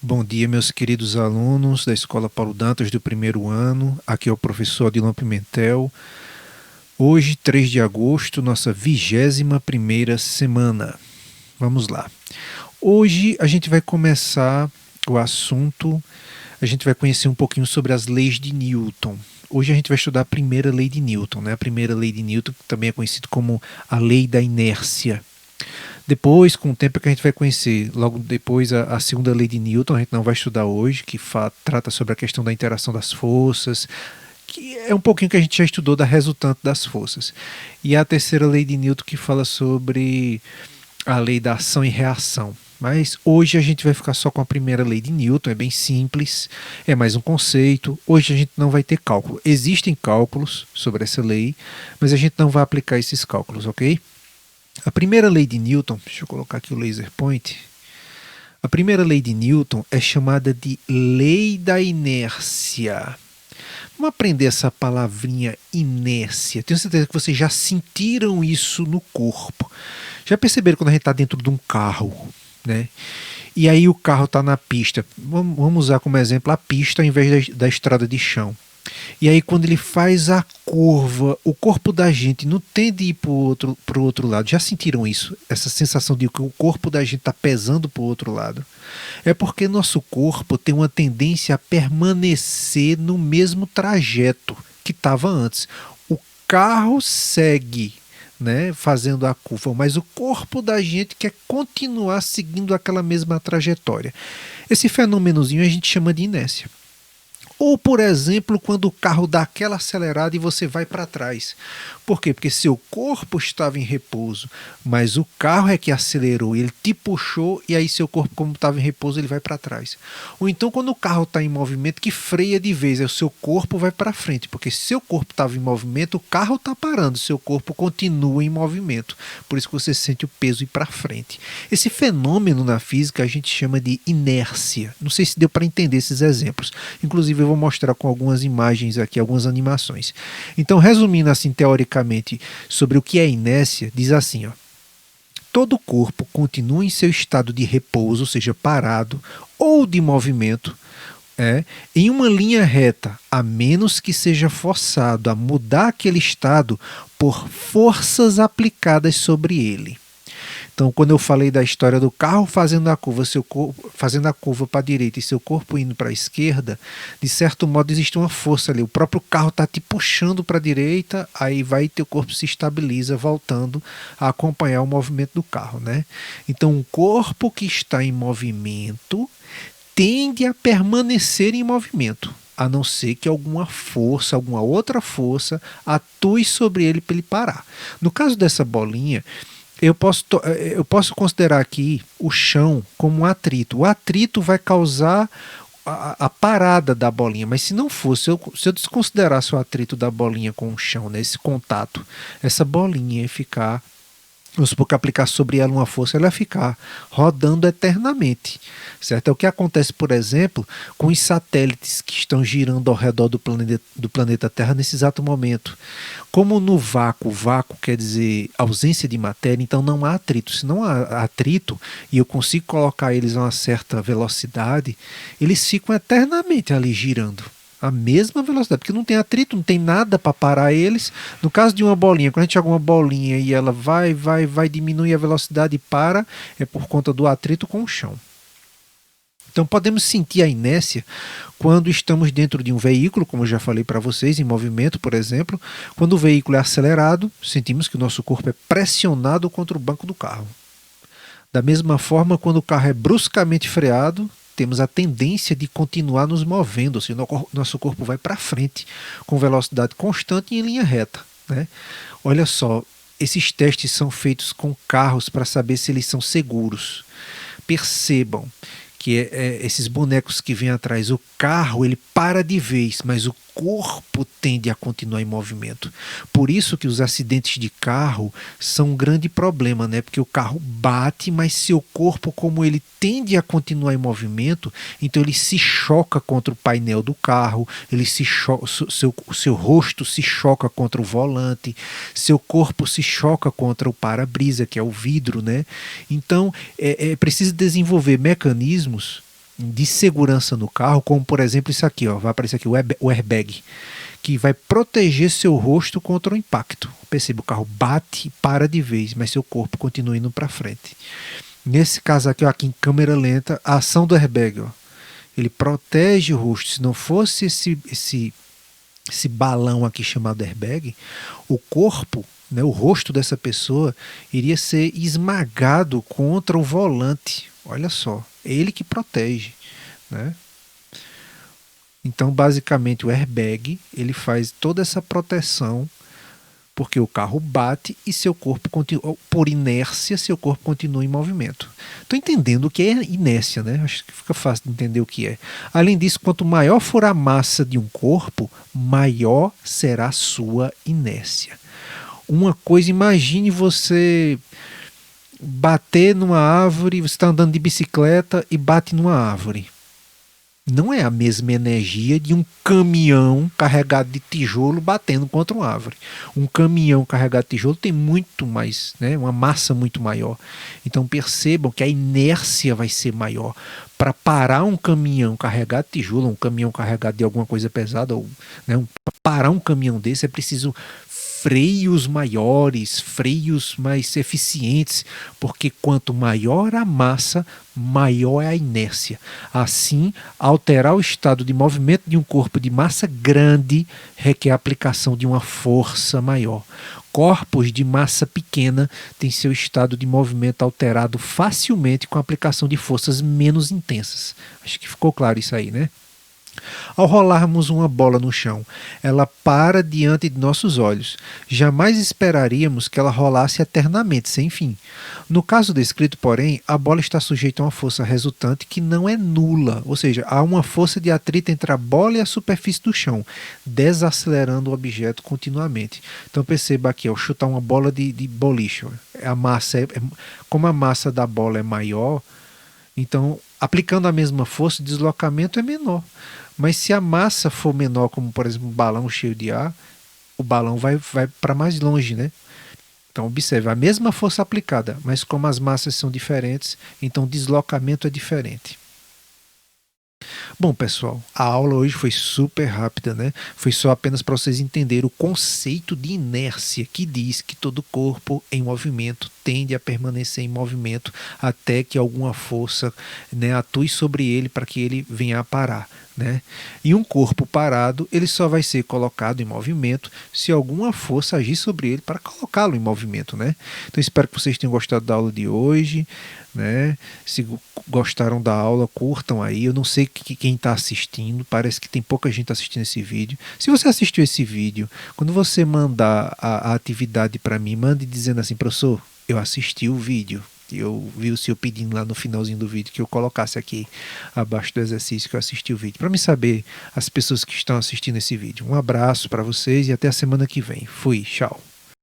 Bom dia, meus queridos alunos da Escola Paulo Dantas do primeiro ano. Aqui é o professor Adilon Pimentel. Hoje, 3 de agosto, nossa 21ª semana. Vamos lá. Hoje a gente vai começar o assunto, a gente vai conhecer um pouquinho sobre as leis de Newton. Hoje a gente vai estudar a primeira lei de Newton, né? A primeira lei de Newton, que também é conhecida como a lei da inércia. Depois, com o tempo, que a gente vai conhecer, logo depois, a segunda lei de Newton, a gente não vai estudar hoje, que trata sobre a questão da interação das forças, que é um pouquinho que a gente já estudou da resultante das forças. E a terceira lei de Newton, que fala sobre a lei da ação e reação. Mas hoje a gente vai ficar só com a primeira lei de Newton, é bem simples, é mais um conceito. Hoje a gente não vai ter cálculo. Existem cálculos sobre essa lei, mas a gente não vai aplicar esses cálculos, ok? A primeira lei de Newton, deixa eu colocar aqui o laser point. A primeira lei de Newton é chamada de lei da inércia. Vamos aprender essa palavrinha inércia. Tenho certeza que vocês já sentiram isso no corpo. Já perceberam quando a gente está dentro de um carro, né? E aí o carro está na pista. Vamos usar como exemplo a pista ao invés da estrada de chão. E aí quando ele faz a curva, o corpo da gente não tende a ir para o outro lado. Já sentiram isso? Essa sensação de que o corpo da gente está pesando para o outro lado? É porque nosso corpo tem uma tendência a permanecer no mesmo trajeto que estava antes. O carro segue, né, fazendo a curva, mas o corpo da gente quer continuar seguindo aquela mesma trajetória. Esse fenômenozinho a gente chama de inércia. Ou, por exemplo, quando o carro dá aquela acelerada e você vai para trás. Por quê? Porque seu corpo estava em repouso, mas o carro é que acelerou, ele te puxou e aí seu corpo, como estava em repouso, ele vai para trás. Ou então, quando o carro está em movimento, que freia de vez, aí o seu corpo vai para frente, porque se seu corpo estava em movimento, o carro está parando, seu corpo continua em movimento. Por isso que você sente o peso ir para frente. Esse fenômeno na física a gente chama de inércia. Não sei se deu para entender esses exemplos. Inclusive, eu vou mostrar com algumas imagens aqui, algumas animações. Então, resumindo assim, teoricamente, sobre o que é inércia, diz assim, ó: todo corpo continua em seu estado de repouso, ou seja, parado, ou de movimento, em uma linha reta, a menos que seja forçado a mudar aquele estado por forças aplicadas sobre ele. Então, quando eu falei da história do carro fazendo a curva, fazendo a curva para a direita e seu corpo indo para a esquerda, de certo modo existe uma força ali. O próprio carro está te puxando para a direita, aí vai e teu corpo se estabiliza, voltando a acompanhar o movimento do carro, né? Então, um corpo que está em movimento tende a permanecer em movimento, a não ser que alguma força, alguma outra força, atue sobre ele para ele parar. No caso dessa bolinha, eu posso considerar aqui o chão como um atrito. O atrito vai causar a parada da bolinha, mas se não fosse, se eu desconsiderasse o atrito da bolinha com o chão, né, esse contato, essa bolinha ia ficar, vamos supor que aplicar sobre ela uma força, ela vai ficar rodando eternamente, certo? É o que acontece, por exemplo, com os satélites que estão girando ao redor do planeta Terra nesse exato momento. Como no vácuo quer dizer ausência de matéria, então não há atrito. Se não há atrito e eu consigo colocar eles a uma certa velocidade, eles ficam eternamente ali girando a mesma velocidade, porque não tem atrito, não tem nada para parar eles. No caso de uma bolinha, quando a gente joga uma bolinha e ela vai diminuir a velocidade e para, é por conta do atrito com o chão. Então podemos sentir a inércia quando estamos dentro de um veículo, como eu já falei para vocês, em movimento, por exemplo. Quando o veículo é acelerado, sentimos que o nosso corpo é pressionado contra o banco do carro. Da mesma forma, quando o carro é bruscamente freado, temos a tendência de continuar nos movendo, ou seja, nosso corpo vai para frente com velocidade constante e em linha reta, né? Olha só, esses testes são feitos com carros para saber se eles são seguros. Percebam que esses bonecos que vêm atrás, o carro ele para de vez, mas o corpo tende a continuar em movimento. Por isso que os acidentes de carro são um grande problema, né? Porque o carro bate, mas seu corpo, como ele tende a continuar em movimento, então ele se choca contra o painel do carro, ele se seu rosto se choca contra o volante, seu corpo se choca contra o para-brisa, que é o vidro, né? Então é preciso desenvolver mecanismos de segurança no carro, como por exemplo isso aqui, ó, vai aparecer aqui o airbag, que vai proteger seu rosto contra o impacto. Perceba, o carro bate e para de vez, mas seu corpo continua indo para frente. Nesse caso aqui, ó, aqui em câmera lenta, a ação do airbag, ó, ele protege o rosto. Se não fosse esse balão aqui chamado airbag, o corpo, né, o rosto dessa pessoa iria ser esmagado contra o volante. Olha só, é ele que protege, né? Então, basicamente, o airbag ele faz toda essa proteção porque o carro bate e seu corpo continua, por inércia, seu corpo continua em movimento. Estou entendendo o que é inércia, né? Acho que fica fácil de entender o que é. Além disso, quanto maior for a massa de um corpo, maior será a sua inércia. Uma coisa, imagine você bater numa árvore, você está andando de bicicleta e bate numa árvore. Não é a mesma energia de um caminhão carregado de tijolo batendo contra uma árvore. Um caminhão carregado de tijolo tem muito mais, né, uma massa muito maior. Então percebam que a inércia vai ser maior. Para parar um caminhão carregado de tijolo, um caminhão carregado de alguma coisa pesada, ou, né, parar um caminhão desse é preciso freios maiores, freios mais eficientes, porque quanto maior a massa, maior é a inércia. Assim, alterar o estado de movimento de um corpo de massa grande requer a aplicação de uma força maior. Corpos de massa pequena têm seu estado de movimento alterado facilmente com a aplicação de forças menos intensas. Acho que ficou claro isso aí, né? Ao rolarmos uma bola no chão, ela para diante de nossos olhos. Jamais esperaríamos que ela rolasse eternamente, sem fim. No caso descrito, porém, a bola está sujeita a uma força resultante que não é nula, ou seja, há uma força de atrito entre a bola e a superfície do chão, desacelerando o objeto continuamente. Então perceba aqui, ao chutar uma bola de boliche, a massa como a massa da bola é maior, então aplicando a mesma força, o deslocamento é menor. Mas se a massa for menor, como por exemplo um balão cheio de ar, o balão vai para mais longe, né? Então observe, a mesma força aplicada, mas como as massas são diferentes, então o deslocamento é diferente. Bom, pessoal, a aula hoje foi super rápida, né? Foi só apenas para vocês entenderem o conceito de inércia, que diz que todo corpo em movimento tende a permanecer em movimento até que alguma força, né, atue sobre ele para que ele venha a parar, né? E um corpo parado, ele só vai ser colocado em movimento se alguma força agir sobre ele para colocá-lo em movimento, né? Então espero que vocês tenham gostado da aula de hoje, né? Se gostaram da aula, curtam aí. Eu não sei quem está assistindo, parece que tem pouca gente assistindo esse vídeo. Se você assistiu esse vídeo, quando você mandar a atividade para mim, mande dizendo assim: professor, eu assisti o vídeo. Eu vi o senhor pedindo lá no finalzinho do vídeo que eu colocasse aqui abaixo do exercício que eu assisti o vídeo, para me saber as pessoas que estão assistindo esse vídeo. Um abraço para vocês e até a semana que vem. Fui, tchau.